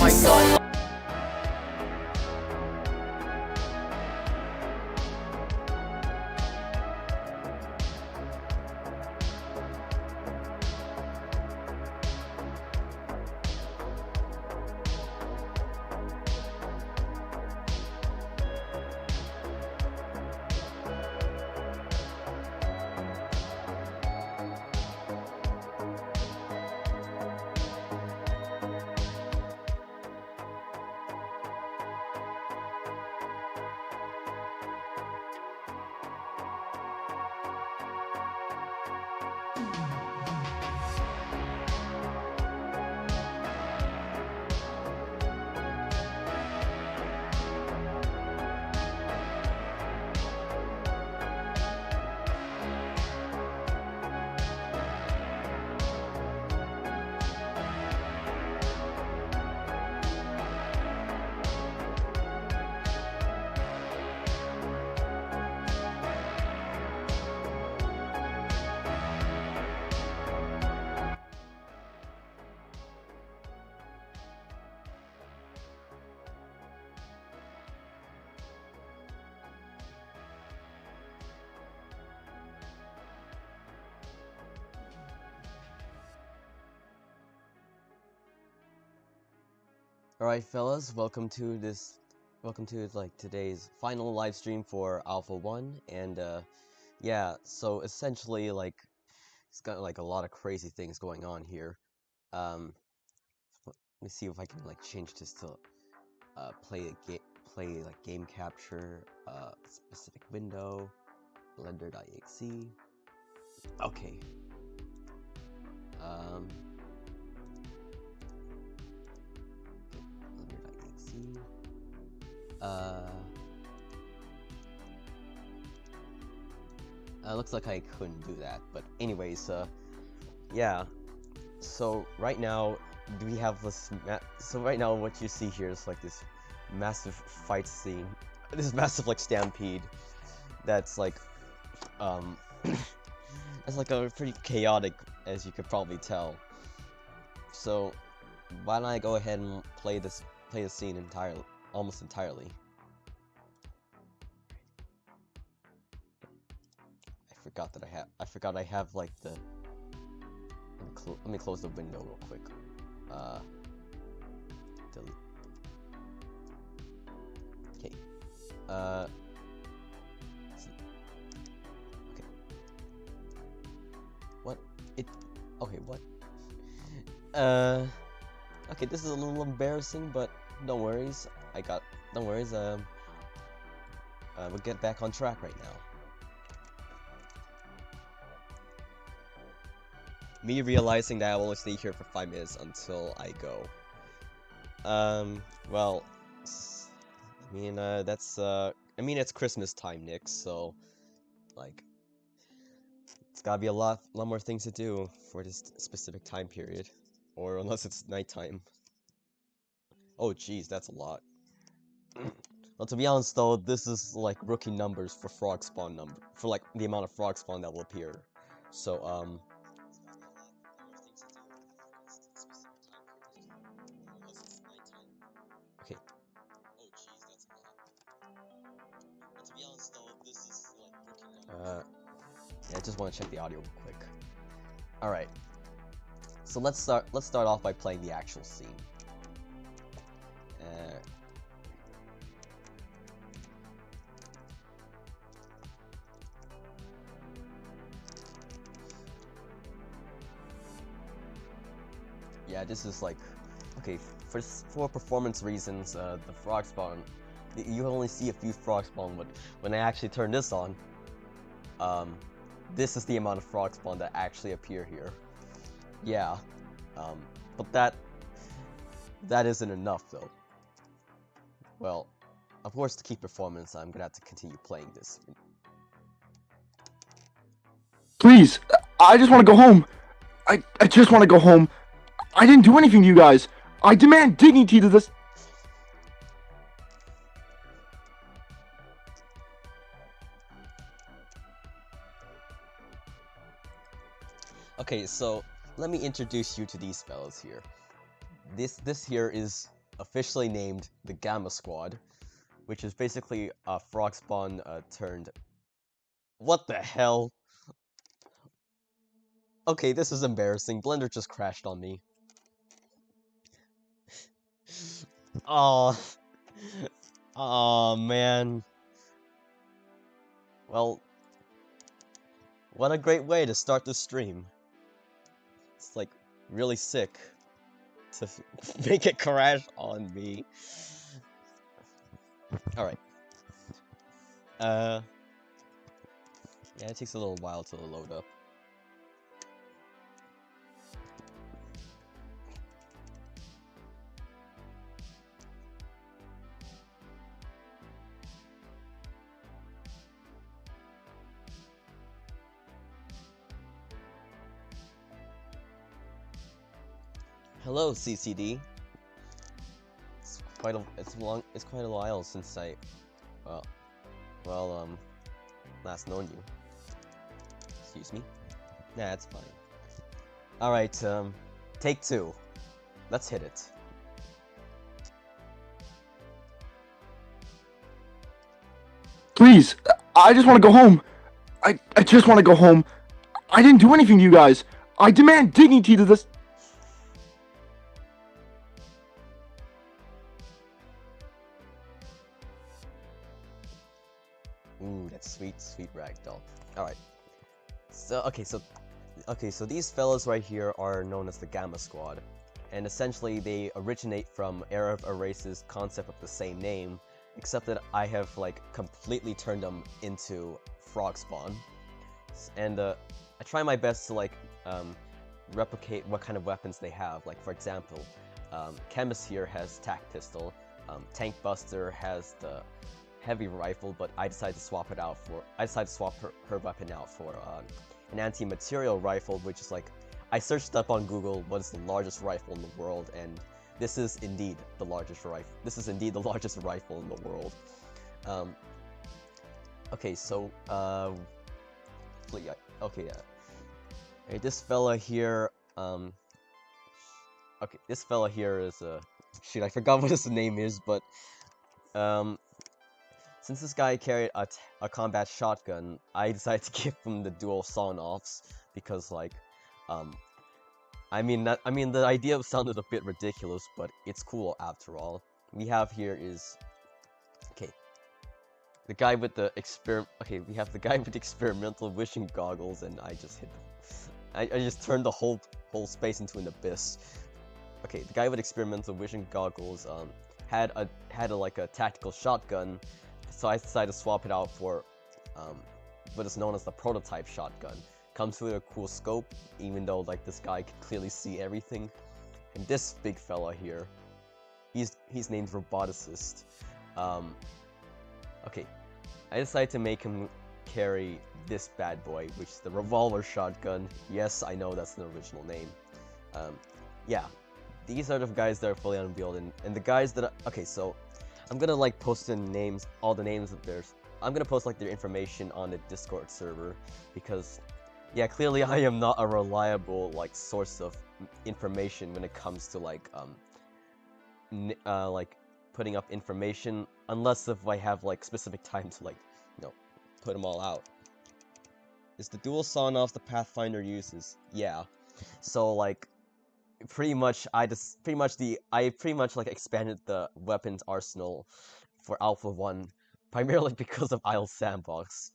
my god. Alright fellas, welcome to like today's final live stream for Alpha 1, and yeah, so essentially like it's got like a lot of crazy things going on here. Let me see if I can like change this to play like game capture, specific window, blender.exe. Okay. Blender.exe. Looks like I couldn't do that, but anyways, yeah. So right now we have this. So right now, what you see here is like this massive fight scene, this massive like stampede. That's like, it's like a pretty chaotic, as you could probably tell. So why don't I go ahead and play the scene entirely, almost entirely. I forgot I have like the. Let me close the window real quick. Delete. Okay. Okay. What? Okay, what? Okay, this is a little embarrassing, but don't worries. Don't worries, we'll get back on track right now. Me realizing that I will only stay here for 5 minutes until I go. Well, I mean, I mean, it's Christmas time, Nick, so, like, it's gotta be a lot more things to do for this specific time period. Or unless it's nighttime. Oh, jeez, that's a lot. Well, to be honest, though, this is, like, rookie numbers for frog spawn for, like, the amount of frog spawn that will appear. So, okay. Oh, jeez, that's a lot. But to be honest, though, this is, like, rookie numbers. Yeah, I just want to check the audio real quick. Alright. So let's start off by playing the actual scene. Yeah, this is like, okay, for performance reasons, the frog spawn, you only see a few frog spawn, but when I actually turn this on, this is the amount of frog spawn that actually appear here. Yeah, but that isn't enough though. Well, of course, to keep performance, I'm gonna have to continue playing this. Please, I just want to go home. I just want to go home. I didn't do anything to you guys. I demand dignity to this. Okay, so let me introduce you to these fellas here. This here is officially named the Gamma Squad, which is basically a frog spawn turned. What the hell? Okay, this is embarrassing. Blender just crashed on me. Oh, oh man. Well, what a great way to start the stream. It's like really sick to make it crash on me. Alright. Yeah, it takes a little while to load up. Hello, CCD. It's quite a while since I, last known you. Excuse me. Nah, that's fine. All right, take 2. Let's hit it. Please, I just want to go home. I just want to go home. I didn't do anything to you guys. I demand dignity to this. that sweet, sweet ragdoll. Alright. So these fellas right here are known as the Gamma Squad. And essentially they originate from Era of Erase's concept of the same name, except that I have like completely turned them into frog spawn. And I try my best to like replicate what kind of weapons they have. Like for example, Chemist here has Tac Pistol, Tank Buster has the heavy rifle, but I decided to swap her weapon out for an anti-material rifle, which is like, I searched up on Google what is the largest rifle in the world, and this is indeed the largest rifle. This is indeed the largest rifle in the world. Okay, so Hey, this fella here, okay, this fella here is shoot, I forgot what his name is, but since this guy carried a combat shotgun, I decided to give him the dual sawn-offs because, like, I mean, the idea sounded a bit ridiculous, but it's cool after all. We have here is, okay, the guy with the we have the guy with the experimental vision goggles, and I just hit him. I just turned the whole space into an abyss. Okay, the guy with experimental vision goggles had like a tactical shotgun, so I decided to swap it out for what is known as the prototype shotgun. Comes with a cool scope, even though like this guy can clearly see everything. And this big fella here, he's named Roboticist. Okay, I decided to make him carry this bad boy, which is the revolver shotgun. Yes, I know that's the original name. Yeah, these are the guys that are fully unveiled, and the guys that okay, so I'm gonna like post in names, all the names of theirs. I'm gonna post like their information on the Discord server because, yeah, clearly I am not a reliable like source of information when it comes to like like putting up information, unless if I have like specific time to like, you know, put them all out. Is the dual sawn-off the Pathfinder uses? Yeah. So like, pretty much like expanded the weapons arsenal for Alpha 1 primarily because of Isle Sandbox.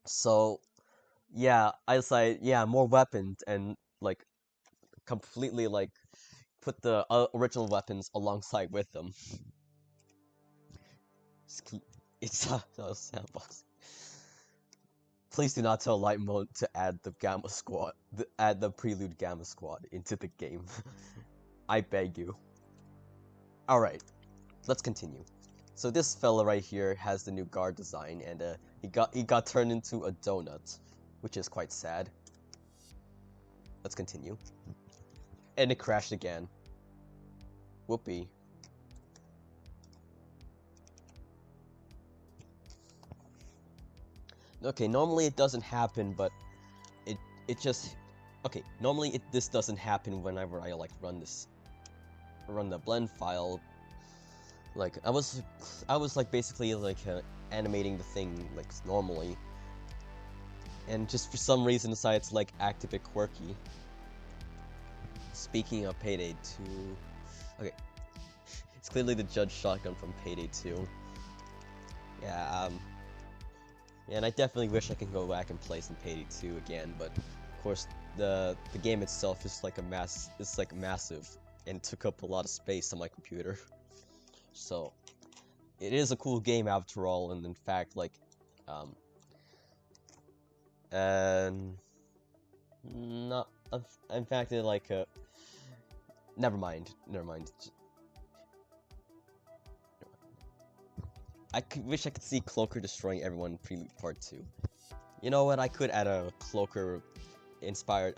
So yeah, I decided, yeah, more weapons, and like completely like put the original weapons alongside with them. It's Isle Sandbox. Please do not tell Light Mode to add the Gamma Squad, add the Prelude Gamma Squad into the game. I beg you. Alright, let's continue. So this fella right here has the new guard design, and he got turned into a donut, which is quite sad. Let's continue. And it crashed again. Whoopee. Okay, normally it doesn't happen, but it just, okay, normally this doesn't happen whenever I like run the blend file. Like I was like basically like animating the thing like normally, and just for some reason decided to like act a bit quirky. Speaking of Payday 2, okay, it's clearly the Judge Shotgun from Payday 2. Yeah, and I definitely wish I could go back and play some Payday 2 again, but of course the game itself is like massive and took up a lot of space on my computer. So it is a cool game after all, and in fact like and not in fact it like never mind. Wish I could see Cloaker destroying everyone in Prelude Part 2. You know what, I could add a Cloaker inspired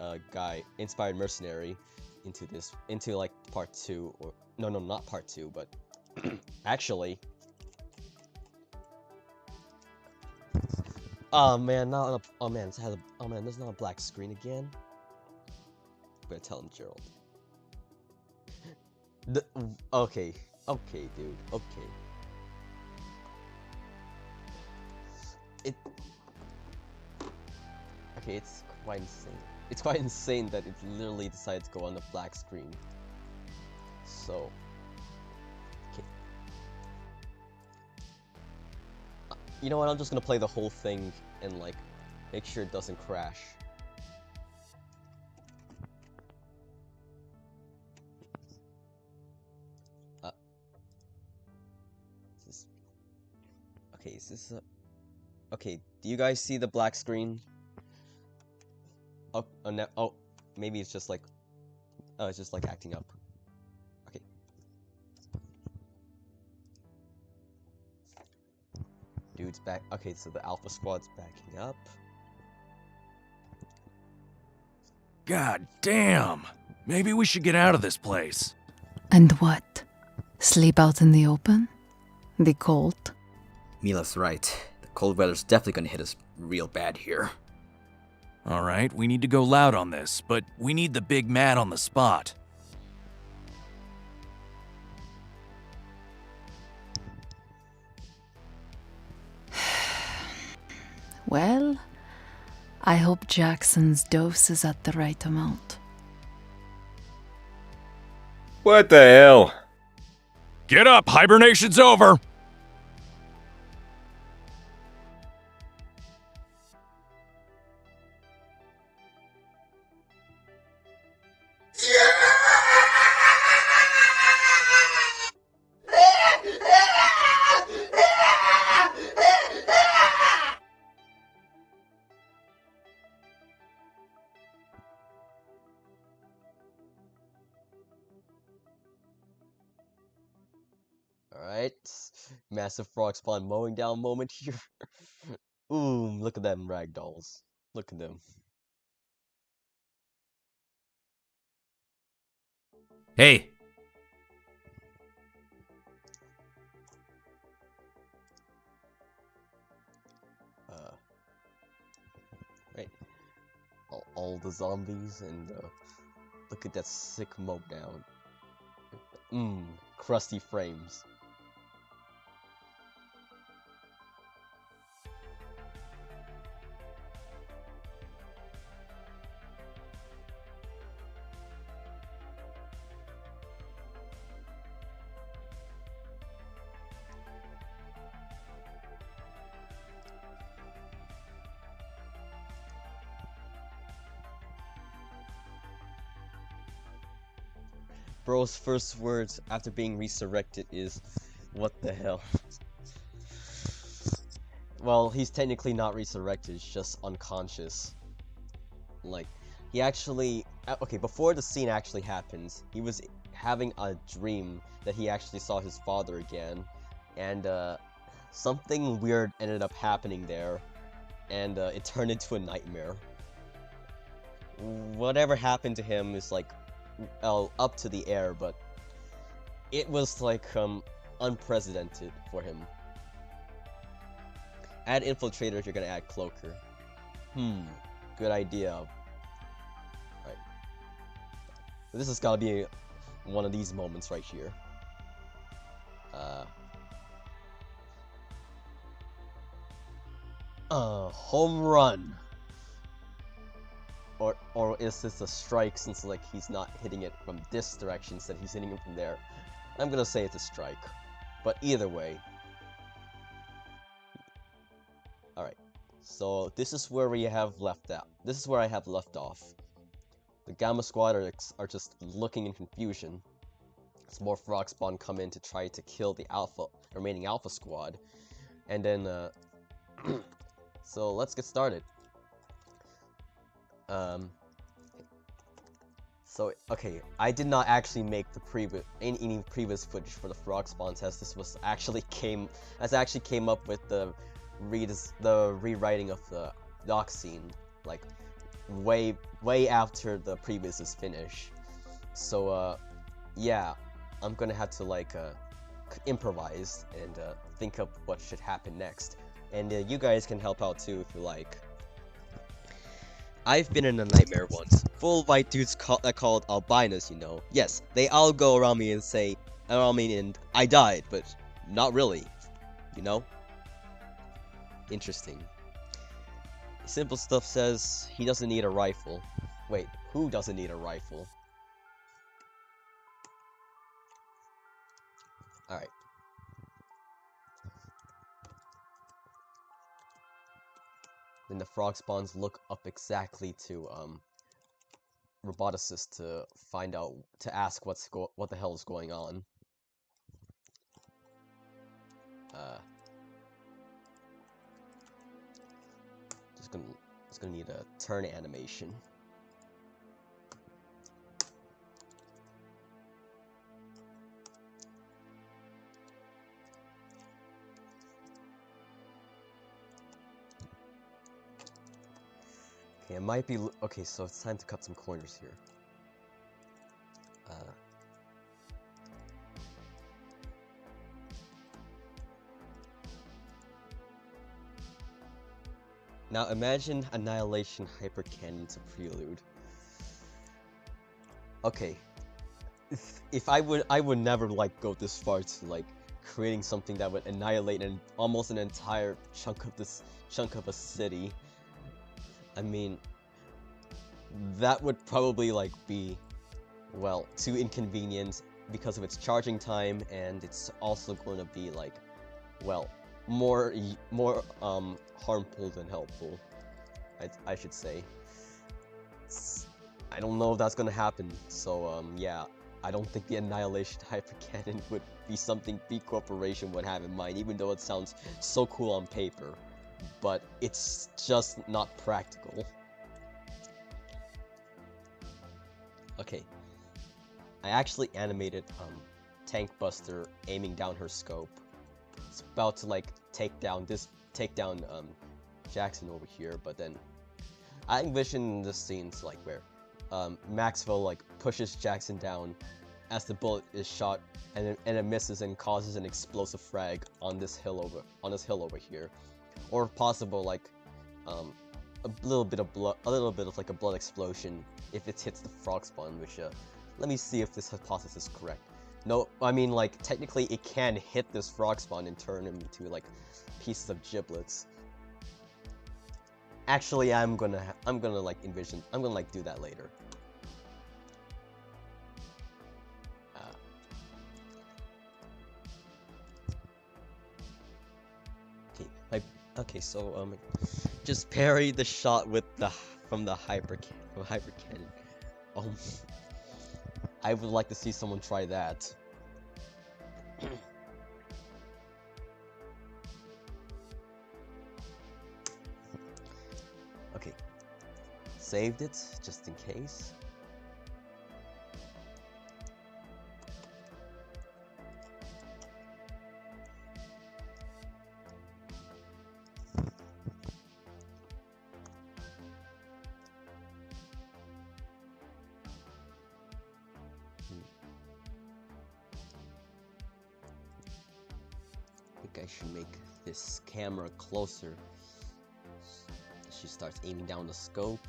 inspired mercenary into like Part 2, or no, not Part 2, but actually, oh man, there's not a black screen again. I'm gonna tell him, Gerald. Okay, dude, okay. Okay, it's quite insane. It's quite insane that it literally decided to go on the black screen. So, okay. You know what? I'm just gonna play the whole thing and like make sure it doesn't crash. Uh, is this, okay, is this okay? Do you guys see the black screen? Oh, no, oh, maybe it's just like, oh, it's just like acting up. Okay. Dude's back. Okay, so the Alpha Squad's backing up. God damn! Maybe we should get out of this place. And what? Sleep out in the open? The cold? Mila's right. The cold weather's definitely gonna hit us real bad here. Alright, we need to go loud on this, but we need the big man on the spot. Well, I hope Jackson's dose is at the right amount. What the hell? Get up! Hibernation's over! Alright. Massive frog spawn mowing down moment here. Ooh, look at them ragdolls. Look at them. Hey! Right. All the zombies and look at that sick mow down. Crusty frames. Bro's first words after being resurrected is, "What the hell?" Well, he's technically not resurrected, he's just unconscious. Like, he actually... Okay, before the scene actually happens, he was having a dream that he actually saw his father again, and something weird ended up happening there, and it turned into a nightmare. Whatever happened to him is like up to the air, but it was like unprecedented for him. Add infiltrator if you're gonna add cloaker. Good idea. Right. This has gotta be one of these moments right here. Home run. Or is this a strike since like he's not hitting it from this direction instead he's hitting it from there? I'm gonna say it's a strike. But either way. Alright. So this is where we have left out. This is where I have left off. The Gamma Squad are just looking in confusion. Some more frog spawn come in to try to kill the remaining Alpha Squad. And then so let's get started. So okay, I did not actually make the any previous footage for the frog spawn test. This was actually came up with the rewriting of the dock scene, like way after the previous is finished. So yeah, I'm gonna have to like improvise and think of what should happen next, and you guys can help out too if you like. I've been in a nightmare once. Full white dudes called albinos, you know. Yes, they all go around me and I died, but not really, you know? Interesting. Simple Stuff says he doesn't need a rifle. Wait, who doesn't need a rifle? Alright. and the frog spawns look up exactly to roboticist to find out, to ask what the hell is going on. Just gonna need a turn animation. Okay, it might be okay. So it's time to cut some corners here. Now imagine Annihilation Hyper Cannon's a prelude. Okay, if I would never like go this far to like creating something that would annihilate almost an entire chunk of a city. I mean, that would probably like be, well, too inconvenient because of its charging time, and it's also going to be like, well, more harmful than helpful, I should say. I don't know if that's gonna happen, so yeah, I don't think the Annihilation Hyper Cannon would be something B Corporation would have in mind, even though it sounds so cool on paper, but it's just not practical. Okay, I actually animated Tank Buster aiming down her scope. It's about to like take down Jackson over here, but then I envision this scene like where Maxwell like pushes Jackson down as the bullet is shot, and it misses and causes an explosive frag on this hill over here, or possible like a little bit of like a blood explosion if it hits the frog spawn. Which let me see if this hypothesis is correct. No, I mean, like, technically it can hit this frog spawn and turn him into, like, pieces of giblets. Actually, I'm gonna, like, do that later. Okay, so, just parry the shot with from Hyper Cannon. I would like to see someone try that. Okay. Saved it, just in case. I should make this camera closer. She starts aiming down the scope.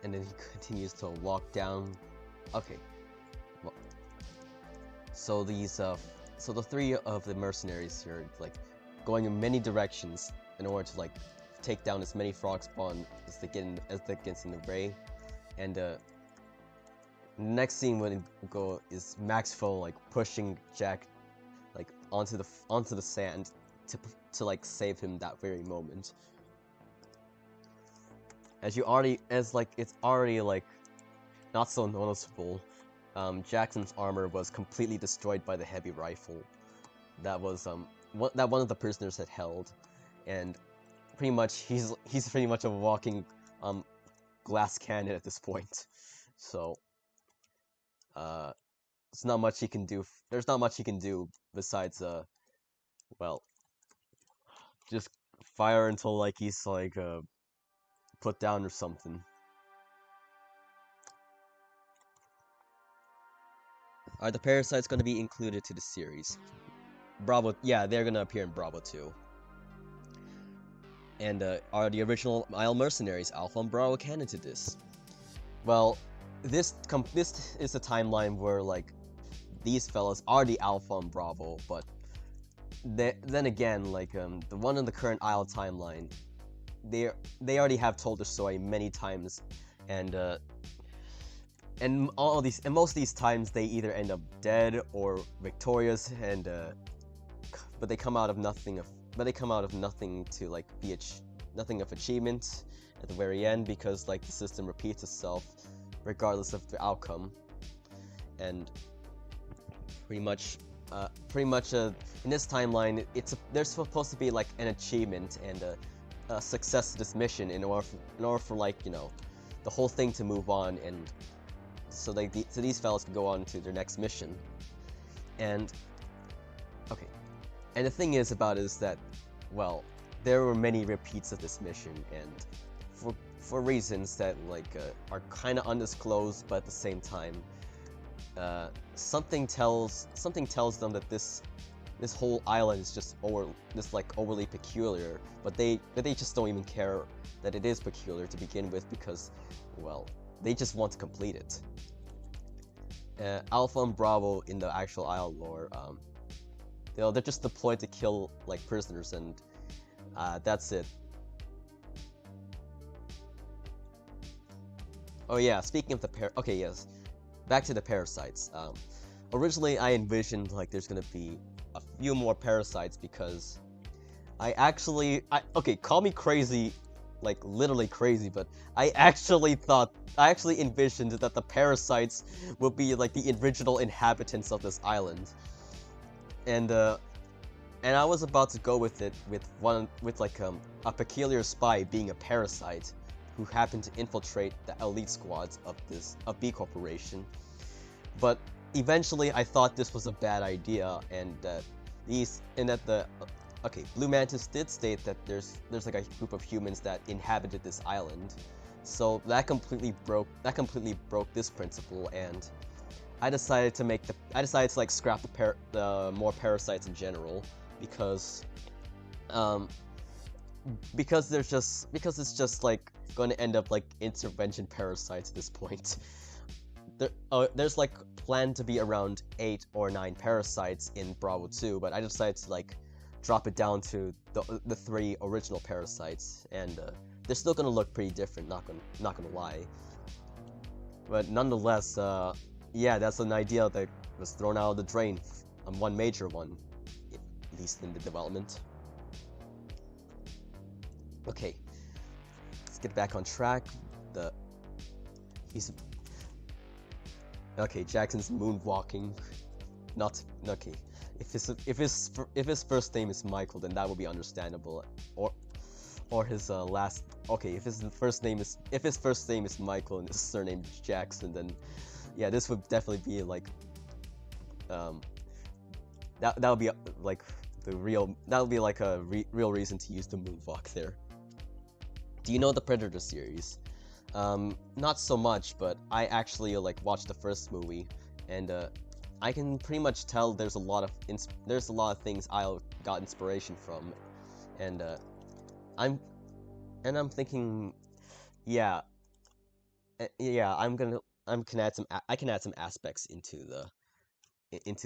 And then he continues to walk down. Okay. Well, so so the three of the mercenaries here, like, going in many directions in order to like take down as many frog spawn as they gets in the way. And the next scene when go is Maxwell like pushing Jack like onto the sand to like save him that very moment. It's already like not so noticeable. Jackson's armor was completely destroyed by the heavy rifle that was that one of the prisoners had held, and pretty much he's pretty much a walking glass cannon at this point. So there's not much he can do. There's not much he can do besides well, just fire until like he's like put down or something. Are the parasites going to be included to the series? Bravo, yeah, they're going to appear in Bravo 2. And are the original Isle Mercenaries Alpha and Bravo canon to this? Well, this is a timeline where like these fellas are the Alpha and Bravo, but then again, like the one in the current Isle timeline, they already have told the story many times, and most of these times they either end up dead or victorious, and but they come out of nothing to like be nothing of achievement at the very end, because like the system repeats itself regardless of the outcome. And pretty much in this timeline, there's supposed to be like an achievement and a success to this mission in order for like, you know, the whole thing to move on, and so these fellas can go on to their next mission. And okay, and the thing is that, well, there were many repeats of this mission, and for reasons that like are kind of undisclosed, but at the same time, something tells them that this whole island is just overly peculiar, but they just don't even care that it is peculiar to begin with, because, well, they just want to complete it. Alpha and Bravo in the actual Isle lore, they're just deployed to kill like prisoners, and that's it. Oh yeah, speaking of okay, yes, back to the parasites. Originally I envisioned like there's gonna be a few more parasites, because okay, call me crazy, like literally crazy, but I actually envisioned that the parasites will be like the original inhabitants of this island, and I was about to go with it with like a peculiar spy being a parasite who happened to infiltrate the elite squads of B Corporation. But eventually I thought this was a bad idea, and that Blue Mantis did state that there's like a group of humans that inhabited this island. So that completely broke this principle, and I decided to like scrap the more parasites in general, because it's just like going to end up like intervention parasites at this point. There's like planned to be around 8 or 9 parasites in Bravo 2, but I decided to like drop it down to the 3 original parasites, and they're still gonna look pretty different, not gonna lie. But nonetheless, yeah, that's an idea that was thrown out of the drain on one major one, at least in the development. Okay, let's get back on track. Okay, Jackson's moonwalking. Not okay. If his first name is Michael, then that would be understandable. Or his last. Okay, if his first name is Michael and his surname is Jackson, then yeah, this would definitely be like that would be like a real reason to use the moonwalk there. Do you know the Predator series? Not so much, but I actually like watched the first movie, and I can pretty much tell there's a lot of things I got inspiration from, and I'm thinking, yeah, I can add some aspects into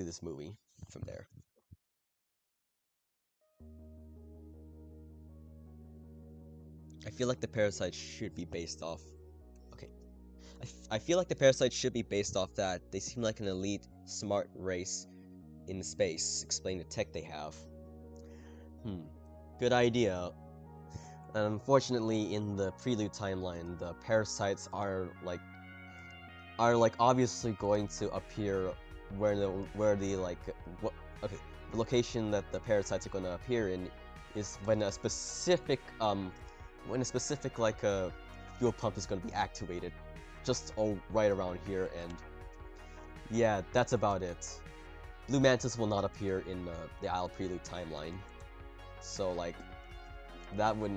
this movie from there. I feel like the parasites should be based off. Okay, I feel like the parasites should be based off that. They seem like an elite, smart race in space. Explain the tech they have. Good idea. Unfortunately, in the Prelude timeline, the parasites are like obviously going to appear the location that the parasites are going to appear in is when a specific like fuel pump is going to be activated, just right around here, and yeah, that's about it. Blue Mantis will not appear in the Isle Prelude timeline, so like that would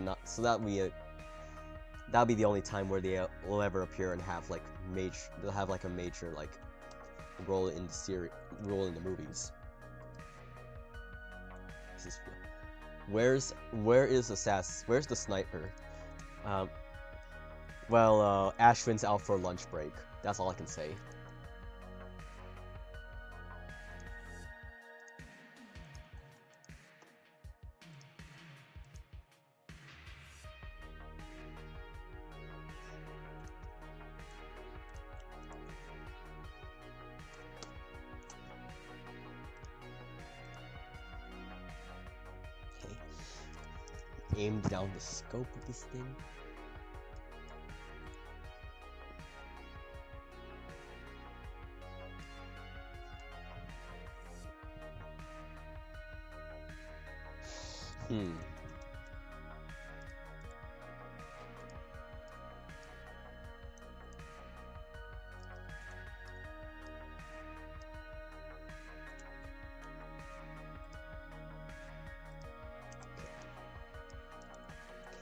be the only time where they will ever appear and have like a major like role in the movies. Where is the sniper? Well, Ashwin's out for lunch break. That's all I can say. aim down the scope of this thing?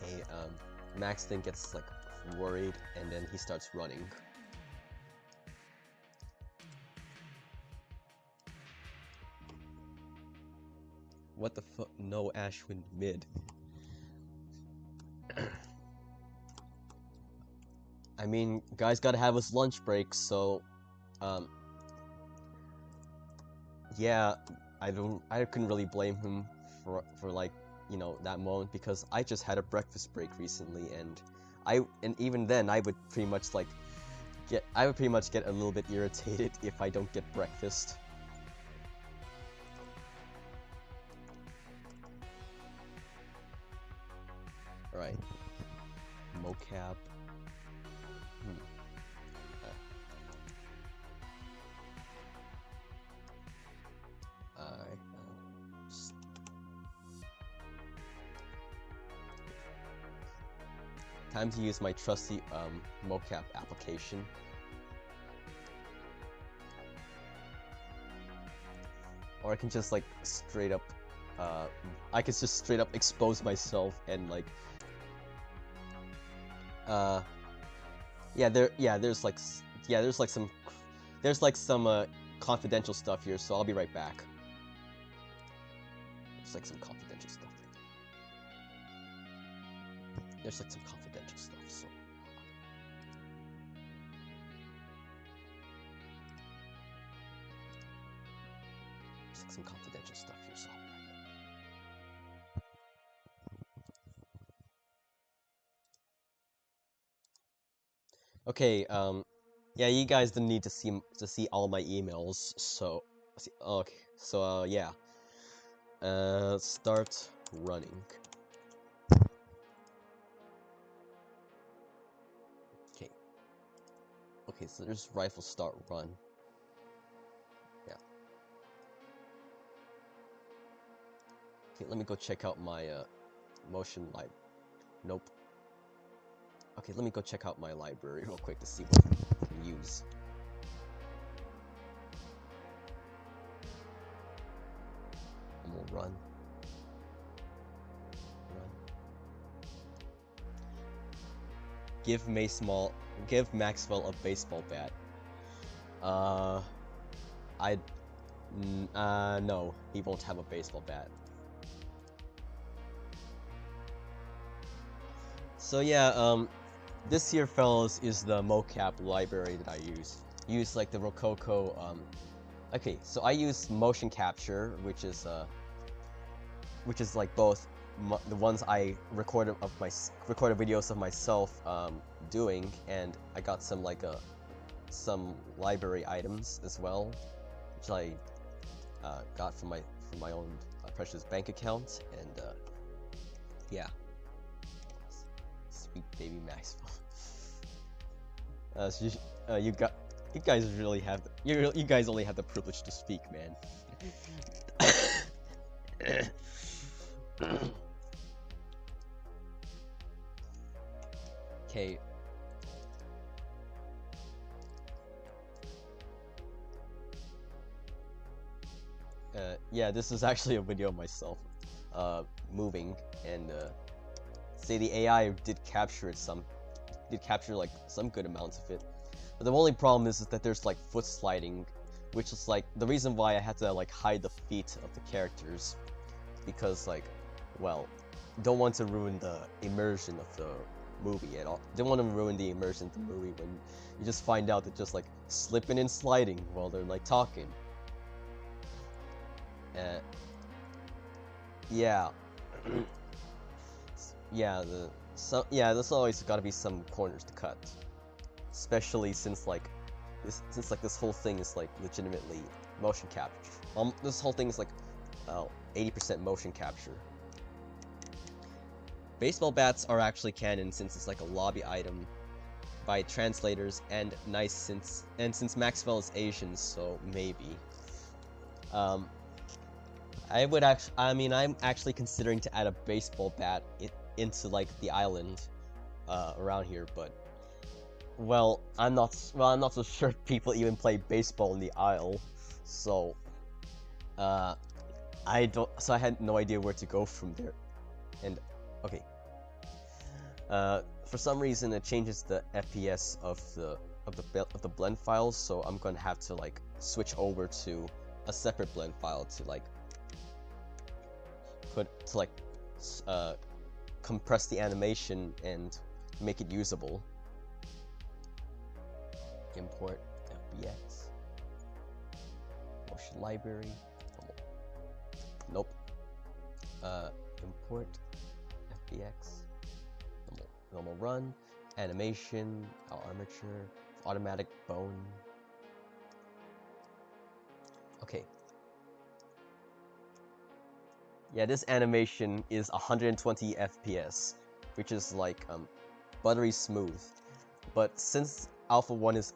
Okay, Max then gets like worried and then he starts running. What the fuck? No Ashwin mid. I mean, guy's gotta have his lunch break, so yeah, I couldn't really blame him for like, you know, that moment, because I just had a breakfast break recently, and even then I would pretty much get a little bit irritated if I don't get breakfast. Alright. Mocap. Time to use my trusty mocap application. Or I can just like straight up expose myself and like there's some confidential stuff here, so I'll be right back. There's like some confidential stuff here. There's like some confidential stuff, so there's like some confidential stuff here, so I'll be right back. Okay, yeah, you guys didn't need to see all my emails, so okay, so yeah. Start running. Okay, so there's rifle start run. Yeah. Okay, let me go check out my motion library. Nope. Okay, let me go check out my library real quick to see what I can use. And we'll run. Give Maxwell a baseball bat. No, he won't have a baseball bat. So yeah, this here, fellas, is the mocap library that I use. Use like the Rococo. Okay, so I use motion capture, which is like both the ones I recorded videos of myself doing, and I got some some library items as well, which I got from my own precious bank account, and yeah, sweet baby Maxwell. So you guys really have you guys only have the privilege to speak, man. Okay. Yeah, this is actually a video of myself moving, and say the AI did capture like some good amounts of it. But the only problem is that there's like foot sliding, which is like the reason why I had to like hide the feet of the characters, because like, well, don't want to ruin the immersion of the movie at all. Don't want to ruin the immersion of the movie when you just find out they're just like slipping and sliding while they're like talking. Yeah. Yeah, there's always got to be some corners to cut, especially since this whole thing is like legitimately motion capture. This whole thing is like 80% motion capture. baseball bats are actually canon since it's like a lobby item by translators, and nice since Maxwell is Asian, so maybe. I'm actually considering to add a baseball bat into like the island around here, but I'm not so sure people even play baseball in the Isle, so I had no idea where to go from there. And okay, for some reason it changes the FPS of the blend files, so I'm gonna have to like switch over to a separate blend file to like compress the animation and make it usable. Import FBX. Motion library. Nope. Import FBX. Normal run. Animation. Armature. Automatic bone. Okay. Yeah, this animation is 120 FPS, which is like buttery smooth. But since Alpha 1 is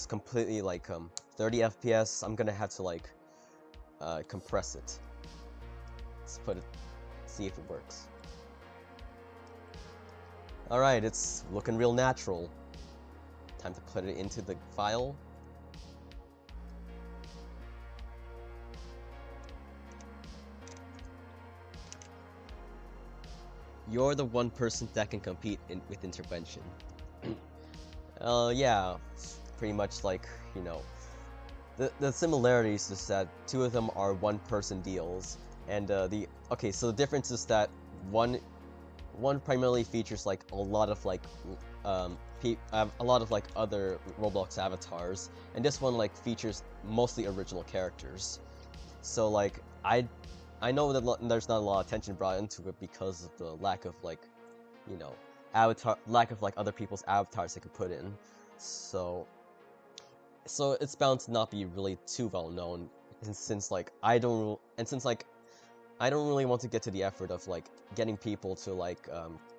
completely like 30 FPS, I'm gonna have to like compress it. Let's see if it works. Alright, it's looking real natural. Time to put it into the file. You're the one person that can compete with intervention. Yeah, pretty much like, you know, the similarities is that two of them are one-person deals, and so the difference is that one primarily features like a lot of like other Roblox avatars, and this one like features mostly original characters. So like I know that there's not a lot of attention brought into it because of the lack of like, you know, lack of like other people's avatars they could put in. So it's bound to not be really too well known, and since I don't really want to get to the effort of like getting people to like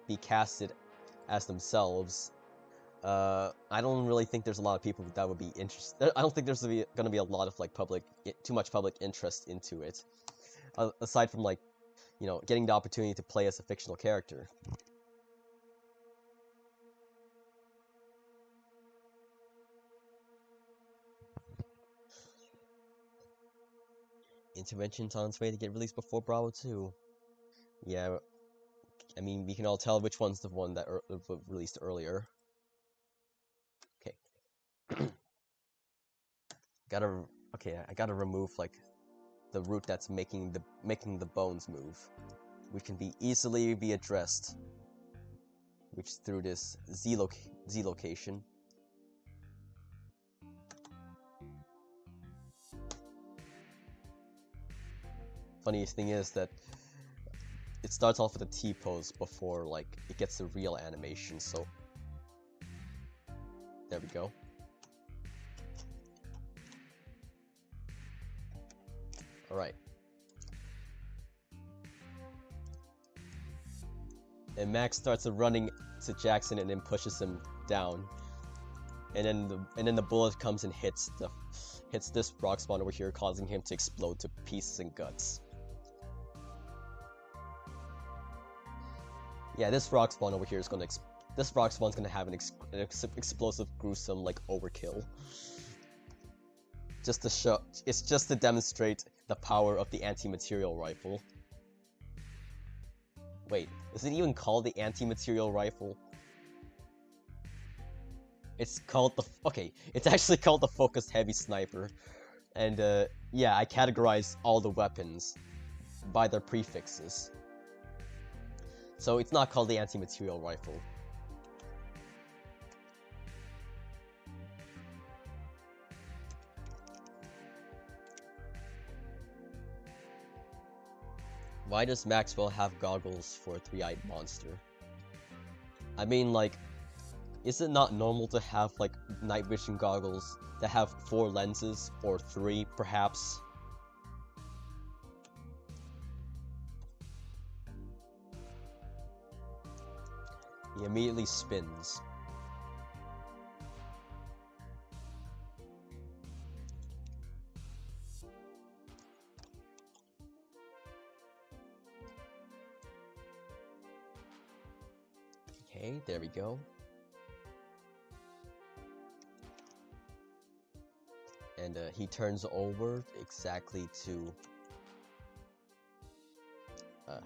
be casted as themselves. I don't really think there's a lot of people that would be interested. I don't think there's gonna be a lot of like too much public interest into it. Aside from like, you know, getting the opportunity to play as a fictional character. Intervention's on its way to get released before Bravo 2. Yeah, I mean, we can all tell which one's the one that released earlier. Okay. I gotta remove like the root that's making the bones move, which can easily be addressed, which through this Z location. Funniest thing is that it starts off with a T pose before like it gets the real animation, so there we go. Alright. And Max starts running to Jackson and then pushes him down. And then the bullet comes and hits this rock spawn over here, causing him to explode to pieces and guts. Yeah, this rock spawn over here is gonna this rock spawn's gonna have an explosive, gruesome like overkill. It's just to demonstrate the power of the anti-material rifle. Wait, is it even called the anti-material rifle? It's called it's actually called the focused heavy sniper. And yeah, I categorize all the weapons by their prefixes. So it's not called the anti-material rifle. Why does Maxwell have goggles for a three-eyed monster? I mean, like, is it not normal to have, like, night vision goggles that have 4 lenses, or 3, perhaps? He immediately spins. Okay, there we go. And he turns over exactly to okay.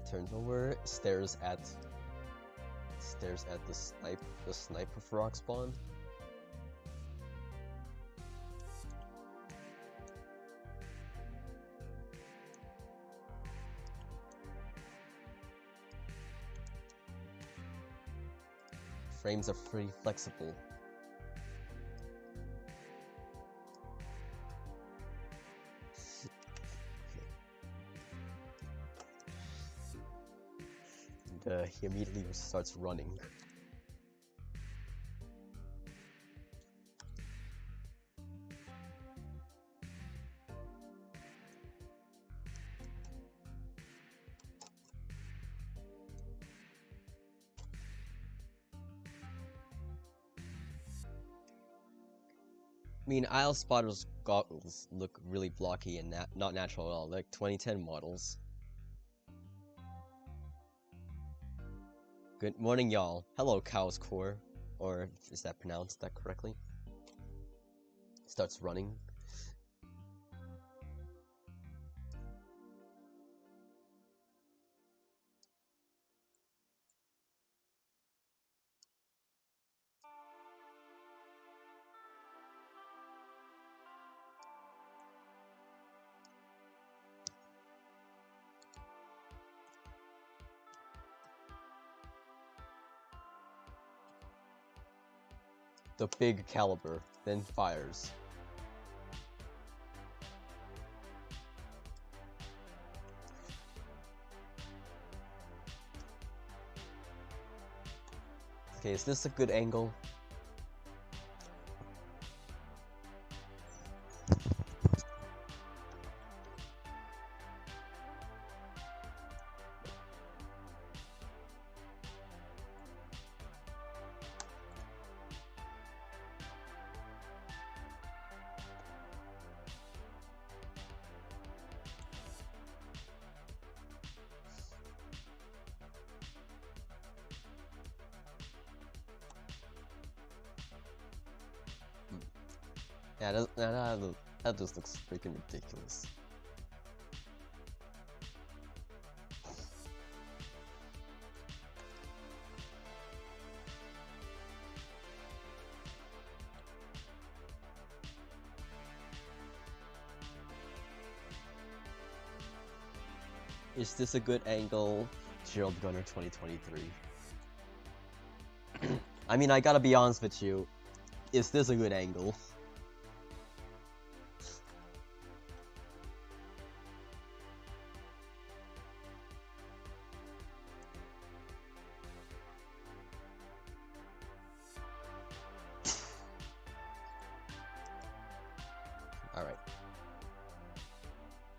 Turns over, stares at the sniper frog spawn. Frames are pretty flexible. And he immediately starts running. I mean, Isle Spotter's goggles look really blocky and not natural at all, like 2010 models. Good morning, y'all. Hello, Cow's Core. Or is that pronounced that correctly? Starts running. The big caliber, then fires. Okay, is this a good angle? Yeah, that just looks freaking ridiculous. Is this a good angle? Gerald Gunner 2023. I mean, I gotta be honest with you. Is this a good angle? Alright.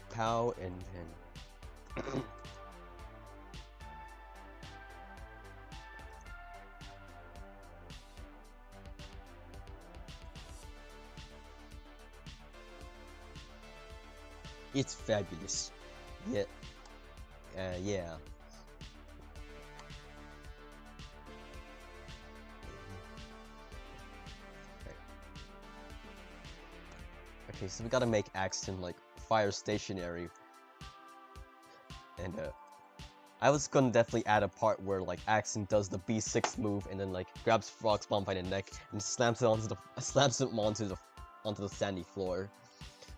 Pow and then... It's fabulous. Yeah. Yeah. Okay, so we gotta make Axton, like, fire stationary. And, I was gonna definitely add a part where, like, Axton does the B6 move and then, like, grabs Frog's Bomb by the neck and slams it onto the sandy floor.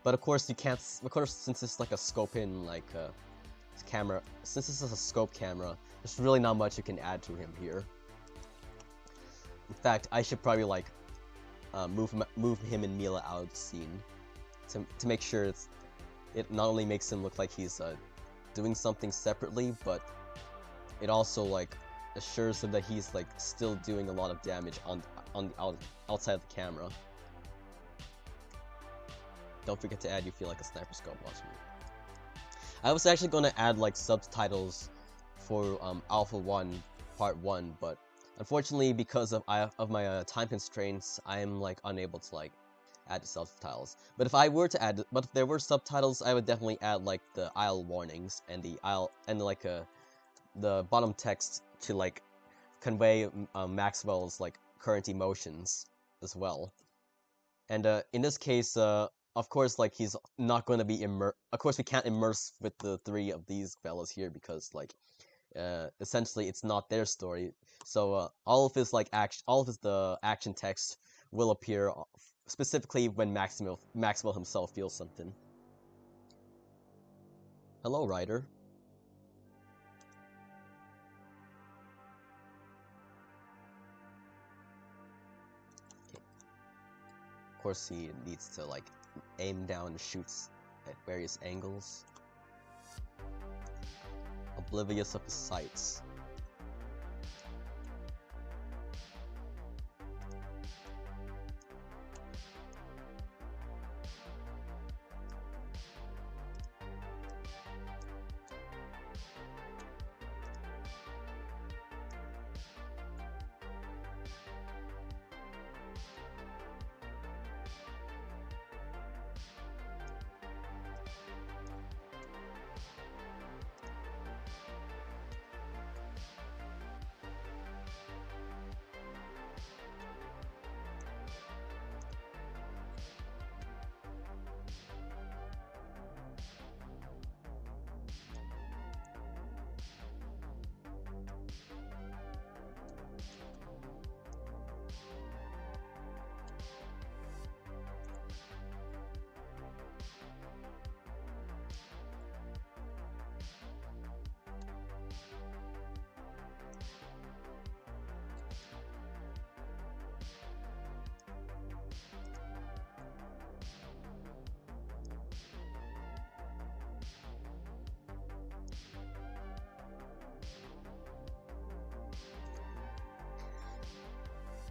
But of course you can't, since it's like a scope in, like, camera, since this is a scope camera, there's really not much you can add to him here. In fact, I should probably, like, move him and Mila out of the scene to make sure it not only makes him look like he's doing something separately, but it also, like, assures him that he's like still doing a lot of damage on the outside of the camera. Don't forget to add you feel like a sniper scope watching me. I was actually going to add like subtitles for Alpha 1 Part 1, but unfortunately because of my time constraints, I am like unable to like add the subtitles. But if if there were subtitles, I would definitely add like the aisle warnings and the bottom text to like convey Maxwell's like current emotions as well. And in this case, of course, like he's not going to be Of course, we can't immerse with the three of these fellas here because like essentially it's not their story. So all of his like the action text will appear specifically when Maxwell himself feels something. Hello, Ryder. Of course, he needs to like aim down and shoots at various angles, oblivious of his sights.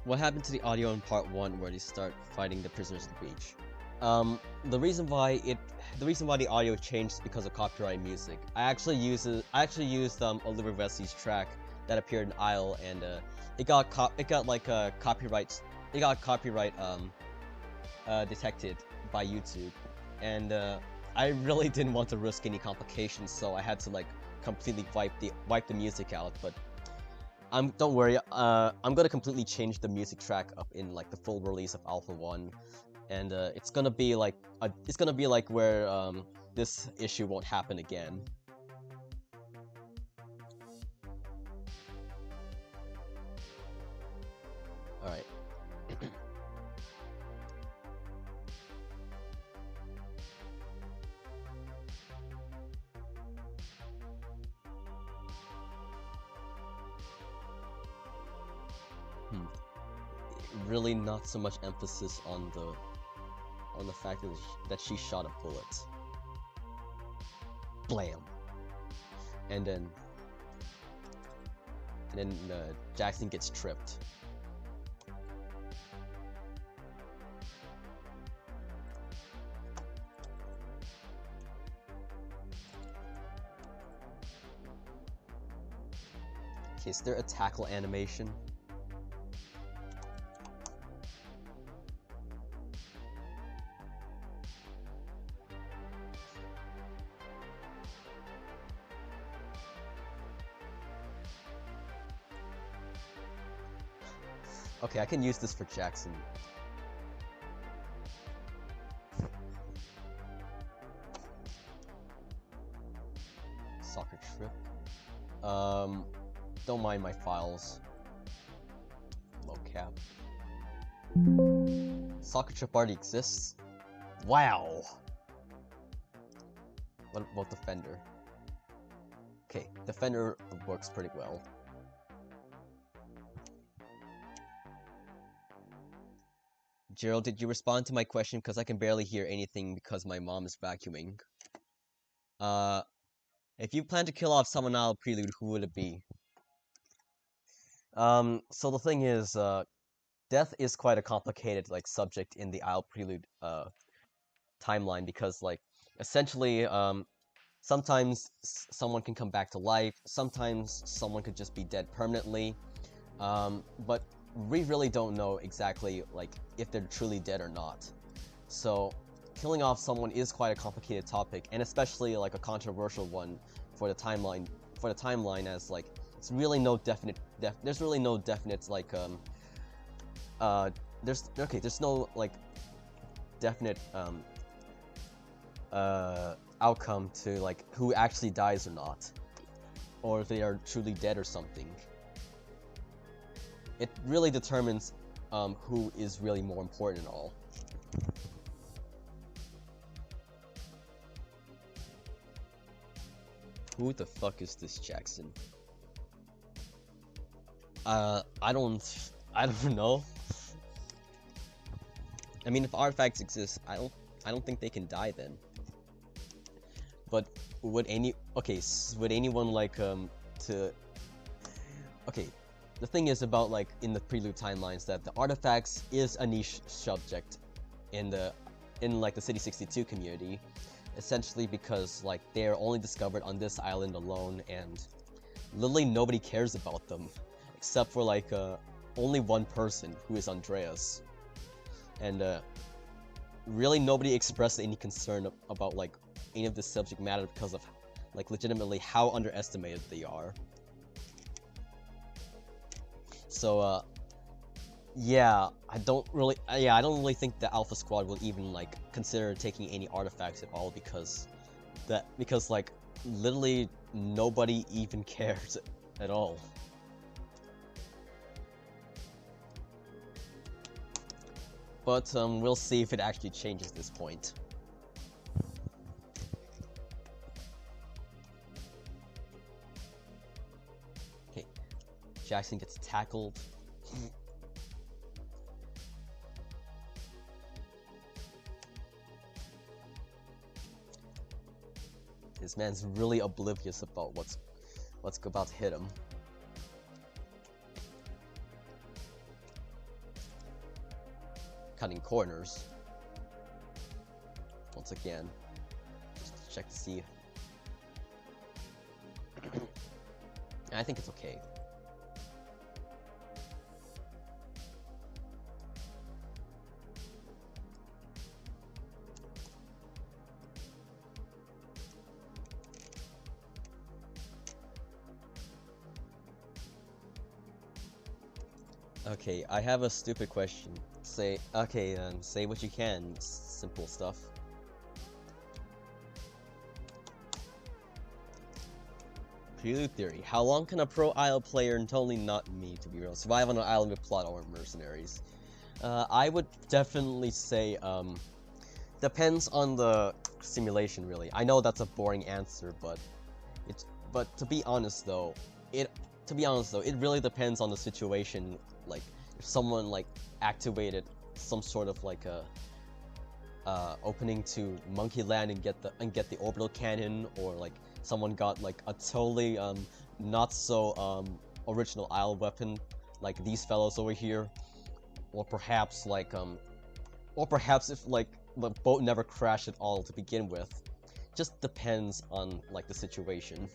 What happened to the audio in part 1 where they start fighting the prisoners at the beach? The reason why the audio changed is because of copyright music. I actually used Oliver Wesley's track that appeared in Isle, and it got copyright detected by YouTube, and I really didn't want to risk any complications, so I had to like completely wipe the music out. But don't worry, I'm gonna completely change the music track up in like the full release of Alpha 1, and it's gonna be like where this issue won't happen again. All right. Really not so much emphasis on the fact that she shot a bullet. Blam. And then Jackson gets tripped. Okay, is there a tackle animation? Okay, I can use this for Jackson. Soccer trip. Don't mind my files. Mocap. Soccer trip already exists? Wow! What about Defender? Okay, Defender works pretty well. Gerald, did you respond to my question? Because I can barely hear anything because my mom is vacuuming. If you plan to kill off someone out of Prelude, who would it be? So the thing is, death is quite a complicated like subject in the Isle Prelude timeline because like essentially sometimes someone can come back to life, sometimes someone could just be dead permanently, but we really don't know exactly like if they're truly dead or not. So killing off someone is quite a complicated topic, and especially like a controversial one for the timeline. As like it's really no definite. There's really no definite like there's no like definite outcome to like who actually dies or not, or if they are truly dead or something. It really determines who is really more important and all. Who the fuck is this Jackson? I don't know. I mean, if artifacts exist, I don't think they can die then. But would anyone like to okay, the thing is about like in the Prelude timelines that the artifacts is a niche subject in like the City 62 community, essentially because like they are only discovered on this island alone, and literally nobody cares about them except for like only one person, who is Andreas, and really nobody expressed any concern about like any of this subject matter because of like legitimately how underestimated they are. So yeah, I don't really think the Alpha Squad will even like consider taking any artifacts at all because like literally nobody even cares at all. But we'll see if it actually changes this point. Okay, Jackson gets tackled. This man's really oblivious about what's about to hit him. Cutting corners. Once again, just to check to see. I think it's okay. Okay, I have a stupid question. Say what you can. Simple stuff. Prelude theory. How long can a pro Isle player, and totally not me to be real, survive on an island with plot or mercenaries? I would definitely say, depends on the simulation, really. I know that's a boring answer, but to be honest though, it really depends on the situation. Like, if someone like activated some sort of like a opening to Monkey Land and get the orbital cannon, or like someone got like a totally not so original Isle weapon like these fellows over here, or perhaps if like the boat never crashed at all to begin with. Just depends on like the situation.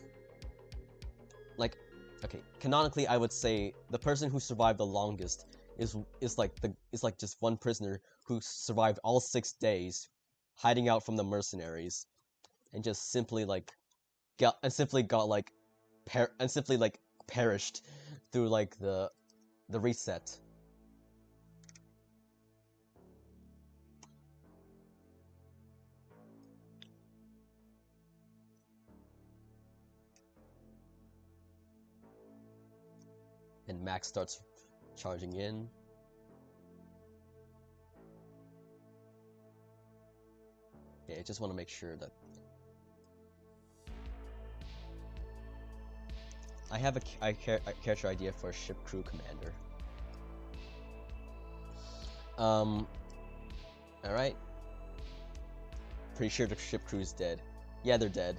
Like, okay, canonically I would say the person who survived the longest is just one prisoner who survived all 6 days hiding out from the mercenaries and just simply perished through like the reset. And Max starts charging in. Okay, I just want to make sure that I have a character idea for a ship crew commander. Alright. Pretty sure the ship crew is dead. Yeah, they're dead.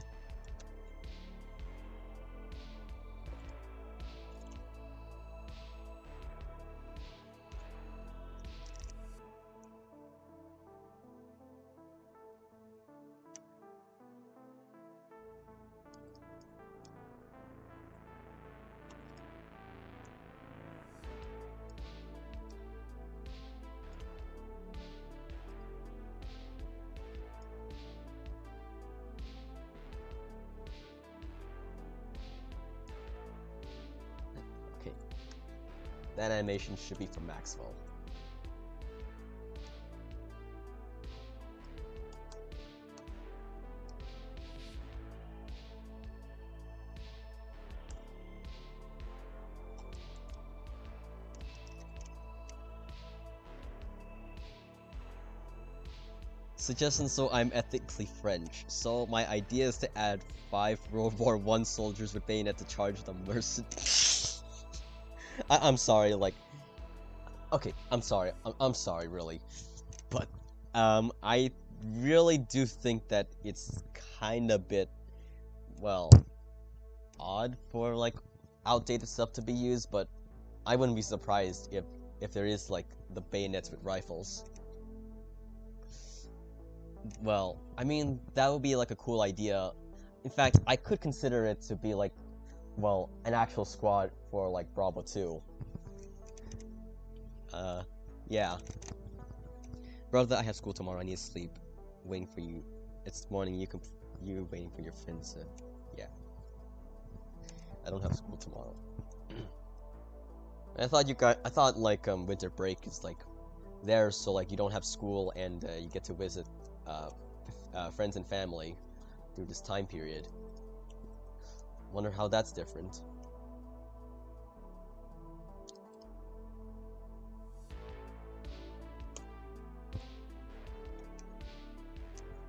That animation should be from Maxwell. Suggestion, so I'm ethically French. So my idea is to add 5 World War I soldiers with bayonet to charge the mercenaries. I'm sorry, like... Okay, I'm sorry. I'm sorry, really. But, I really do think that it's kinda bit, well, odd for, like, outdated stuff to be used, but I wouldn't be surprised if there is, like, the bayonets with rifles. Well, I mean, that would be like a cool idea. In fact, I could consider it to be like, well, an actual squad for like Bravo 2. Yeah. Brother, I have school tomorrow. I need to sleep. Waiting for you. It's morning. You waiting for your friends. Yeah. I don't have school tomorrow. I thought like winter break is like there, so like you don't have school and you get to visit friends and family through this time period. Wonder how that's different.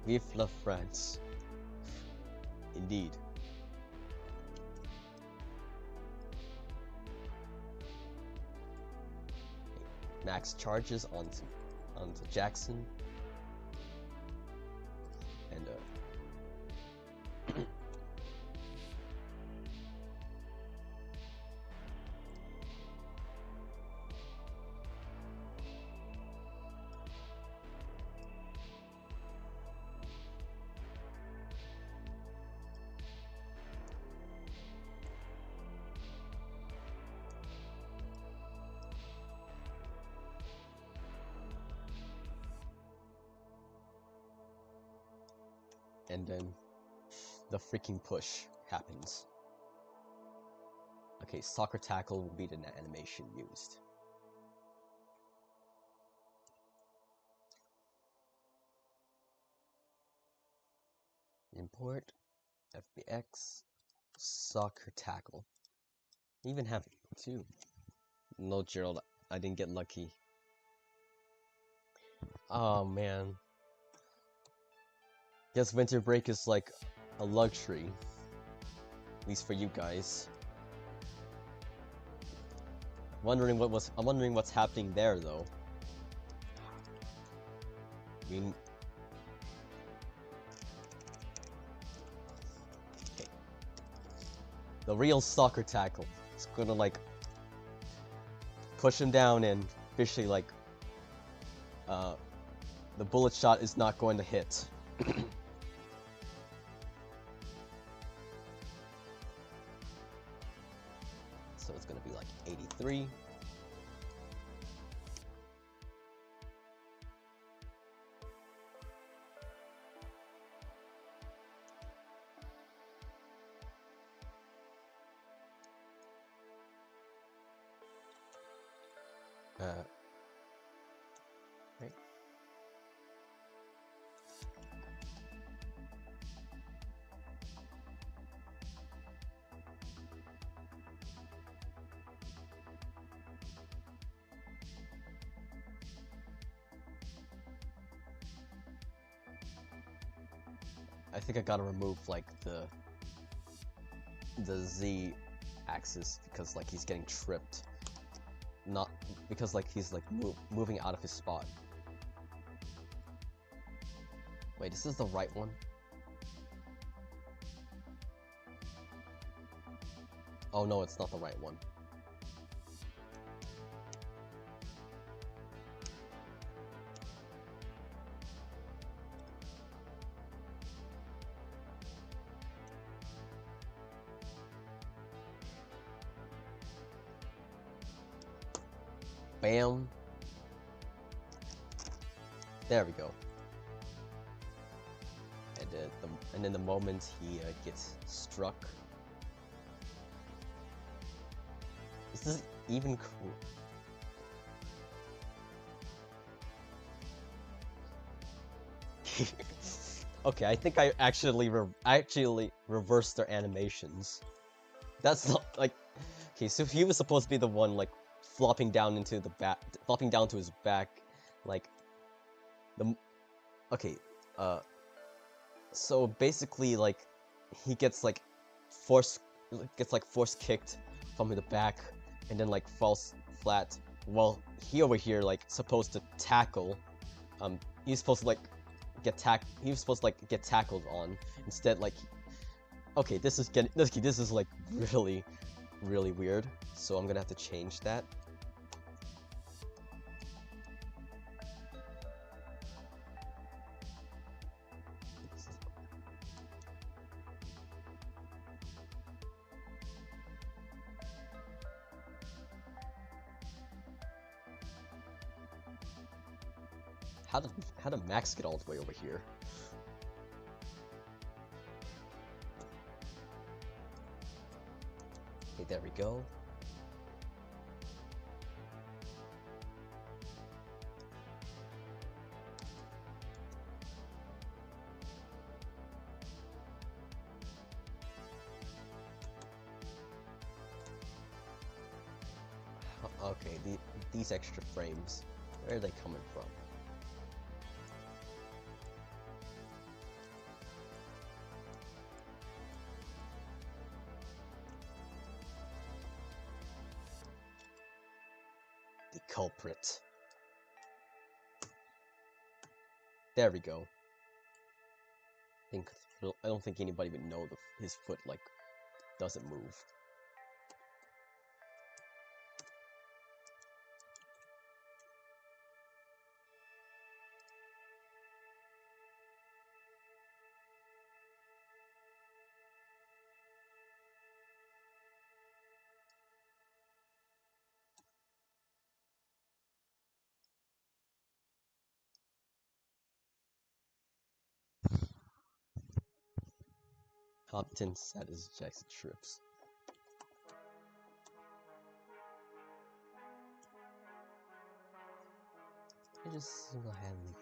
Vive la France. Indeed. Max charges onto Jackson. And then the freaking push happens. Okay, soccer tackle will be the animation used. Import FBX soccer tackle. I even have 2. No, Gerald, I didn't get lucky. Oh man. Guess winter break is like a luxury. At least for you guys. I'm wondering what's happening there though. I mean, okay. The real soccer tackle is gonna like push him down and officially like the bullet shot is not going to hit. So it's gonna be like 83. Right. I think I gotta remove like the Z axis because like he's getting tripped. Not because like he's like moving out of his spot. Wait, this is the right one? Oh no, it's not the right one. Bam. There we go. And then the moment he gets struck, even cool. Okay, I think I actually reversed their animations. That's not like okay. So he was supposed to be the one like flopping down into the back, flopping down to his back, like the okay. So basically, like he gets like force kicked from the back, and then like falls flat. Well, he over here like supposed to tackle. He's supposed to like he was supposed to like get tackled on. Instead, like okay, this is like really weird. So I'm gonna have to change that. How did Max get all the way over here? Okay, there we go. Okay, these extra frames, where are they coming from? The culprit. There we go. I don't think anybody would know his foot like doesn't move. Competence status Jackson trips. I just single-handedly.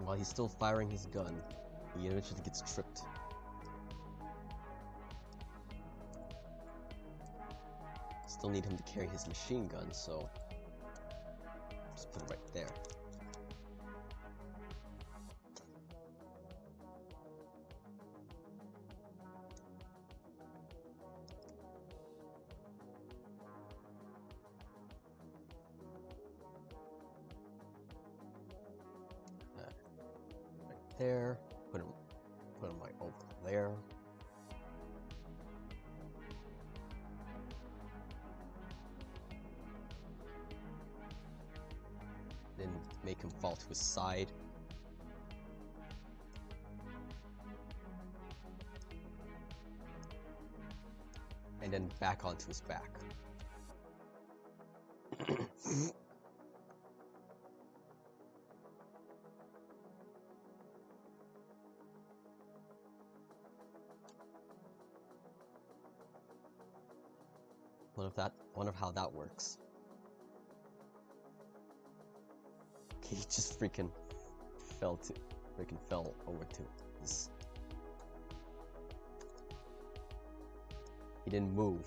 While he's still firing his gun, he eventually gets tripped. Still need him to carry his machine gun, so just put it right there. Right there. Put him right over there. Then make him fall to his side. And then back onto his back. Wonder how that works. He just freaking fell over to this. He didn't move.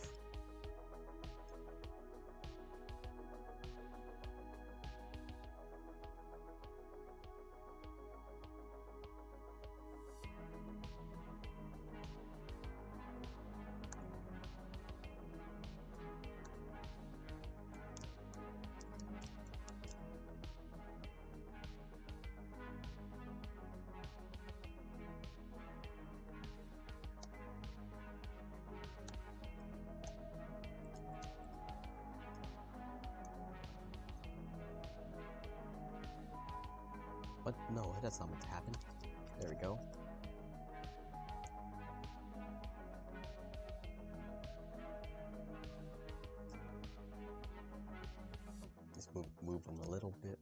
What? No, that's not meant to happen. There we go. Just move them a little bit.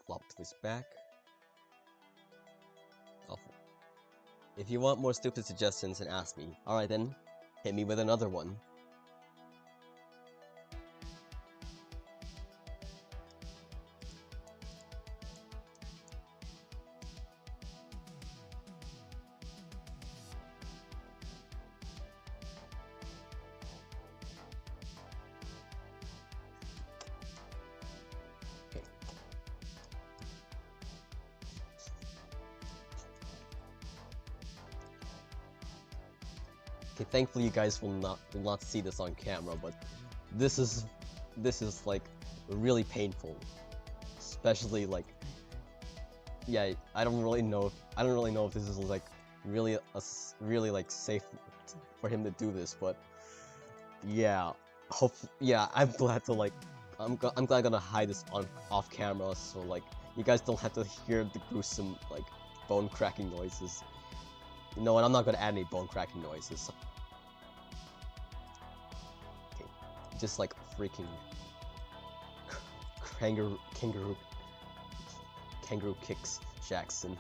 Flop to his back. If you want more stupid suggestions, then ask me. Alright then, hit me with another one. Okay, thankfully you guys will not see this on camera, but this is like really painful, especially like, yeah, I don't really know if this is like really like safe for him to do this, but yeah, I'm glad to like I'm glad I'm gonna hide this off camera, so like you guys don't have to hear the gruesome like bone cracking noises. You know what? I'm not gonna add any bone cracking noises. Okay, just like freaking kangaroo kicks Jackson.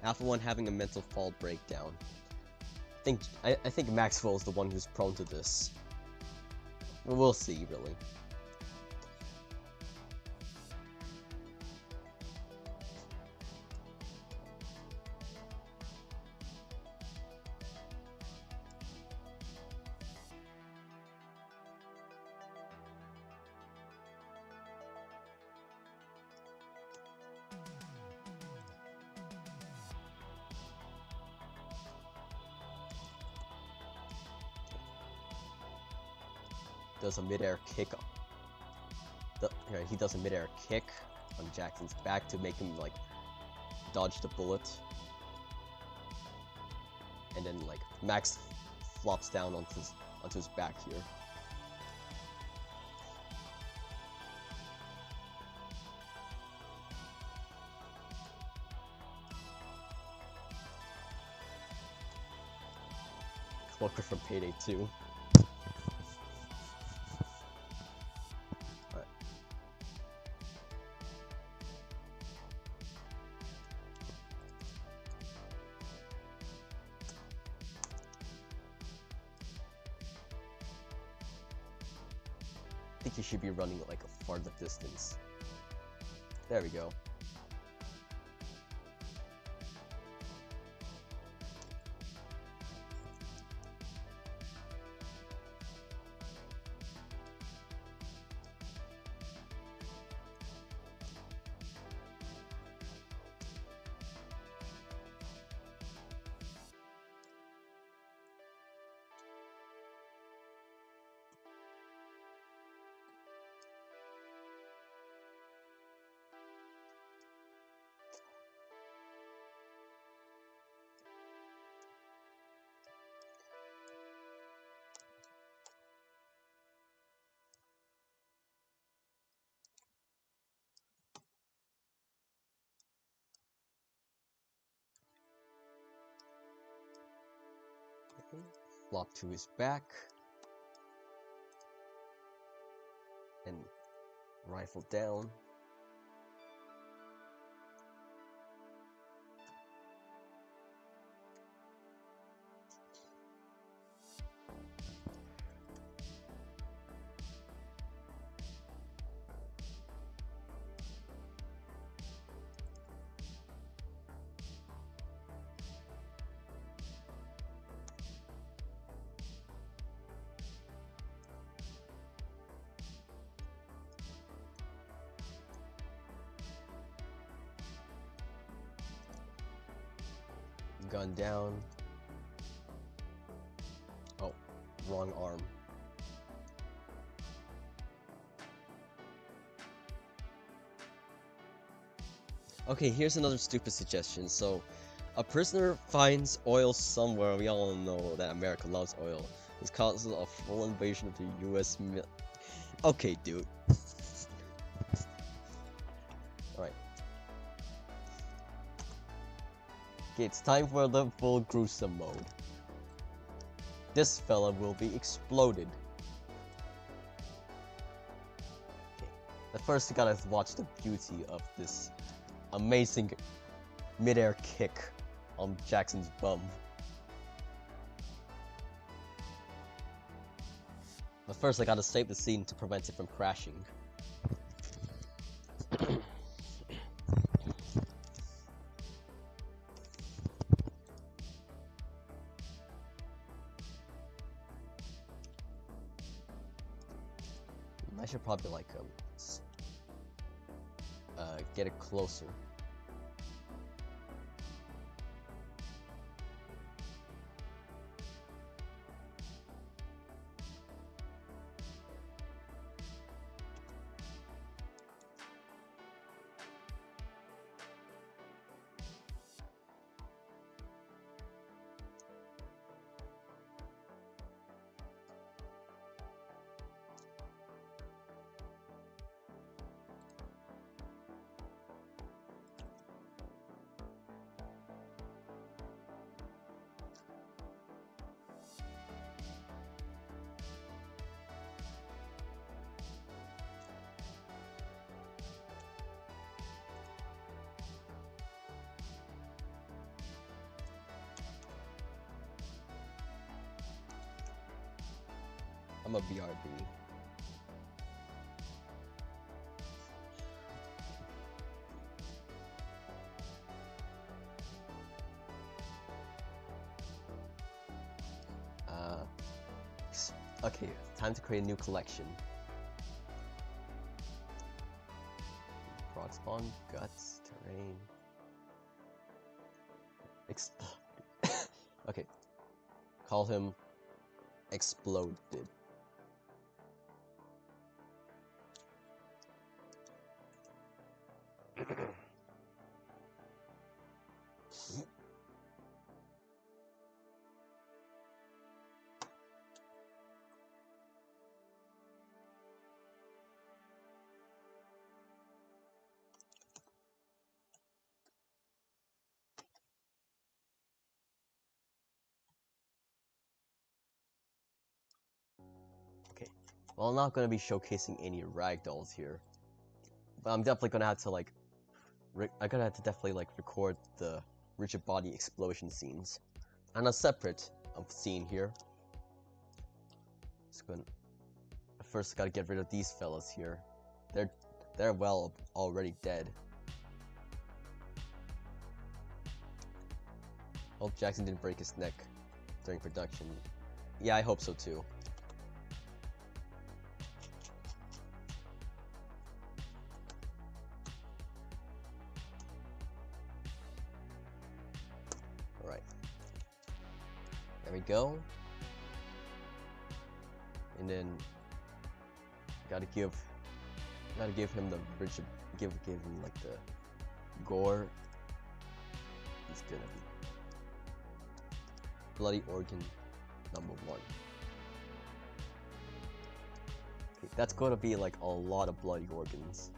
Alpha 1 having a mental fall breakdown. I think Maxwell is the one who's prone to this. We'll see, really. Does a midair kick. He does a midair kick on Jackson's back to make him like dodge the bullet, and then like Max flops down onto his back here. Walker from Payday 2. I think you should be running like a farther distance. There we go. Flop to his back. And rifle down. gun down. Oh, wrong arm. Okay, here's another stupid suggestion. So, a prisoner finds oil somewhere. We all know that America loves oil. This causes a full invasion of the U.S. Okay, dude. Alright. Okay, it's time for the full gruesome mode. This fella will be exploded. Okay. But first, you gotta watch the beauty of this amazing mid-air kick on Jackson's bum. But first, I gotta save the scene to prevent it from crashing. I should probably like get it closer. I'm a BRB. Okay, time to create a new collection. Frog spawn, guts, terrain. Okay. Call him Exploded. Okay, well, I'm not gonna be showcasing any ragdolls here, but I'm definitely gonna have to like, I'm gonna have to definitely like record the rigid body explosion scenes, and a separate scene here. Just gonna first gotta get rid of these fellas here. They're well already dead. Hope Jackson didn't break his neck during production. Yeah, I hope so too. Alright. There we go. And then gotta give him the rigid, give him like the gore. It's gonna be bloody organ number 1. Okay, that's gonna be like a lot of bloody organs.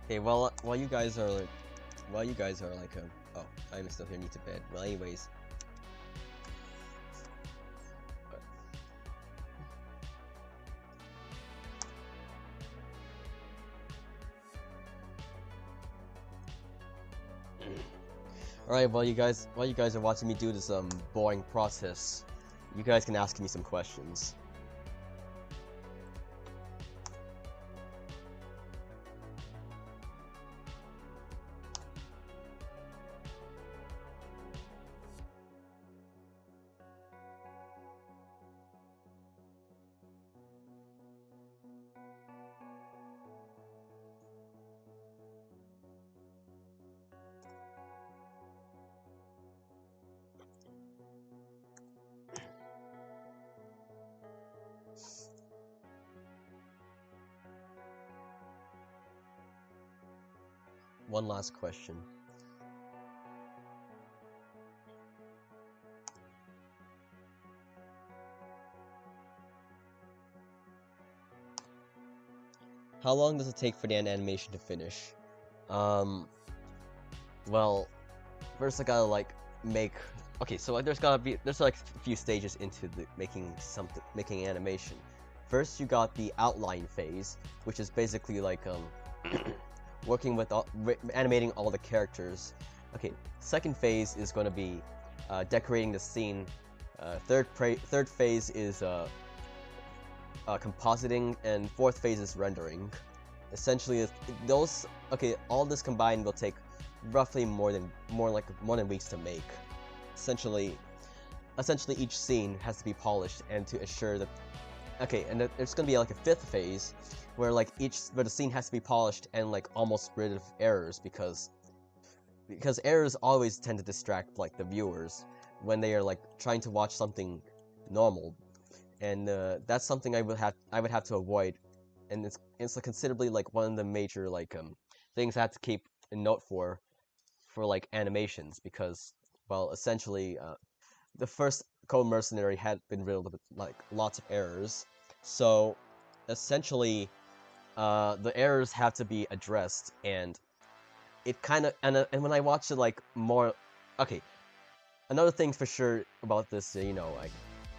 Okay, while you guys are like, oh, I'm still here, need to bed. Well, anyways. Alright, while you guys are watching me do this boring process, you guys can ask me some questions. one last question. How long does it take for the animation to finish? Well, first I gotta like make. Okay, so like, there's like a few stages into the making animation. First, you got the outline phase, which is basically like working with animating all the characters. Okay, second phase is going to be decorating the scene. Third phase is compositing, and fourth phase is rendering. Essentially, those all this combined will take roughly more than weeks to make. Essentially, each scene has to be polished, and to assure that and there's gonna be like a fifth phase where the scene has to be polished and like almost rid of errors because errors always tend to distract like the viewers when they are like trying to watch something normal, and that's something I would have to avoid, and it's considerably like one of the major things I have to keep a note for like animations, because well, essentially the first Code Mercenary had been riddled with like lots of errors, so essentially the errors have to be addressed, and it kind of and when I watch it like more, okay, another thing for sure about this, like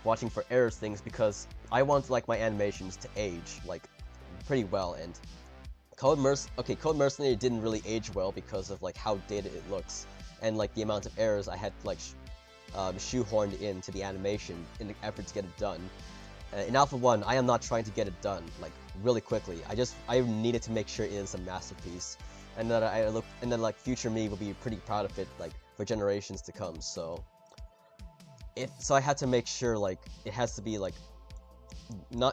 watching for errors things, because I want like my animations to age like pretty well, and Code Mercenary didn't really age well because of like how dated it looks, and like the amount of errors I had like shoehorned into the animation in the effort to get it done. In Alpha 1, I am not trying to get it done like really quickly. I needed to make sure it is a masterpiece, and that like future me will be pretty proud of it like for generations to come. So I had to make sure like it has to be like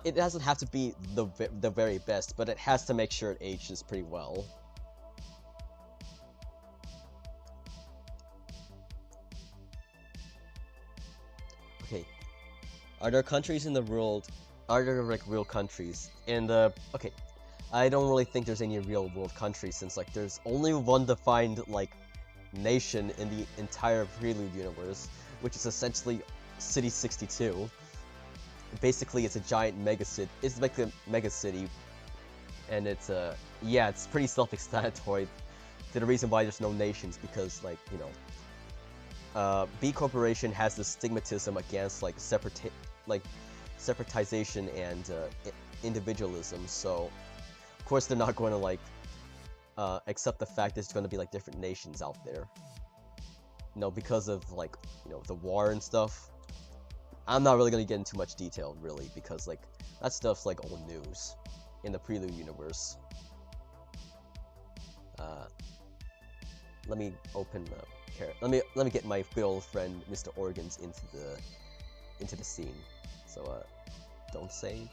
it doesn't have to be the very best, but it has to make sure it ages pretty well. Okay, are there countries in the world? Are there like real countries in the? Okay, I don't really think there's any real world countries, since like there's only one defined like nation in the entire Prelude universe, which is essentially City 62. Basically, it's a giant mega city. It's like a mega city, and it's yeah, it's pretty self-explanatory to the reason why there's no nations, because like B Corporation has this stigmatism against like separatization and individualism. So of course they're not going to like accept the fact there's going to be like different nations out there. Because of like the war and stuff. I'm not really gonna get into much detail really, because like that stuff's like old news in the Prelude universe. Let me open the let me get my good old friend Mr. Organs into the scene. So don't save.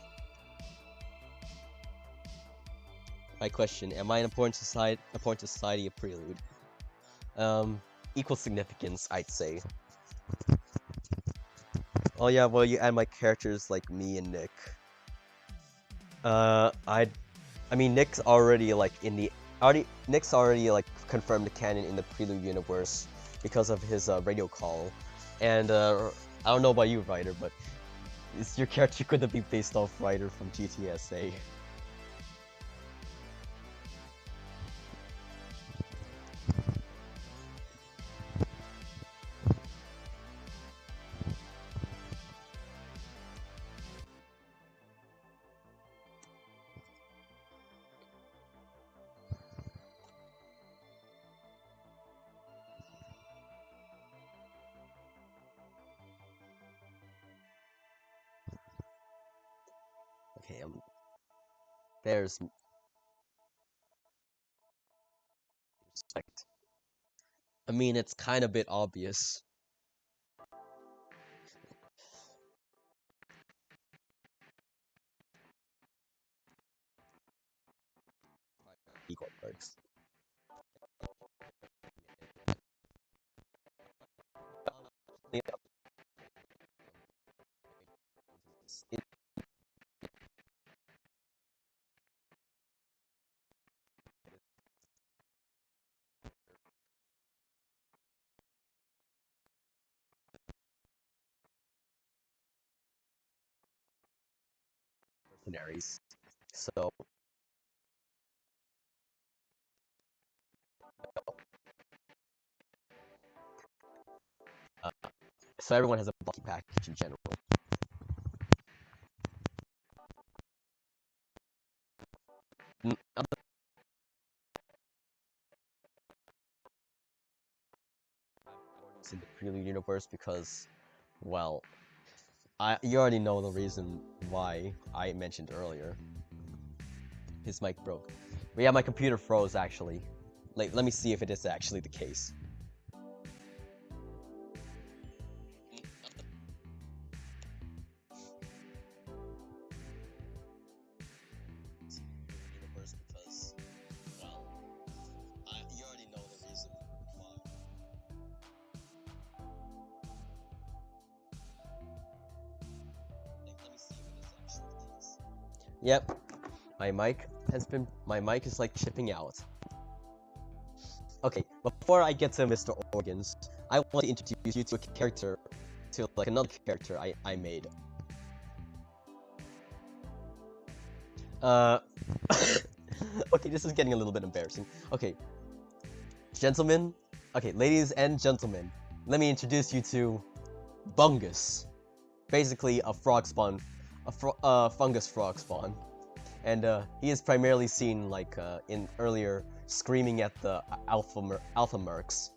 My question: am I an important society of Prelude? Equal significance, I'd say. Oh yeah, well you add my characters like me and Nick. I mean Nick's already like Nick's already like confirmed the canon in the Prelude universe because of his radio call, and I don't know about you, Ryder, but your character gonna be based off Ryder from GTSA. Okay, there's respect. I mean, it's kind of a bit obvious. Equal perks. luminaries. So uh, so everyone has a bulky package in general. Other in the Prelude universe because, well, you already know the reason why I mentioned earlier. His mic broke. But yeah, my computer froze actually. Like, let me see if it is actually the case. Universe because, well, you already know the reason why. Like, let me see if it is actually the case. Yep, my mic is like chipping out. Okay, before I get to Mr. Organs, I want to introduce you to a character, to like another character I made. Okay, this is getting a little bit embarrassing. Okay, gentlemen, okay, ladies and gentlemen, let me introduce you to Bungus. Basically, a frog spawn, a fungus frog spawn. And he is primarily seen like in earlier screaming at the alpha mercs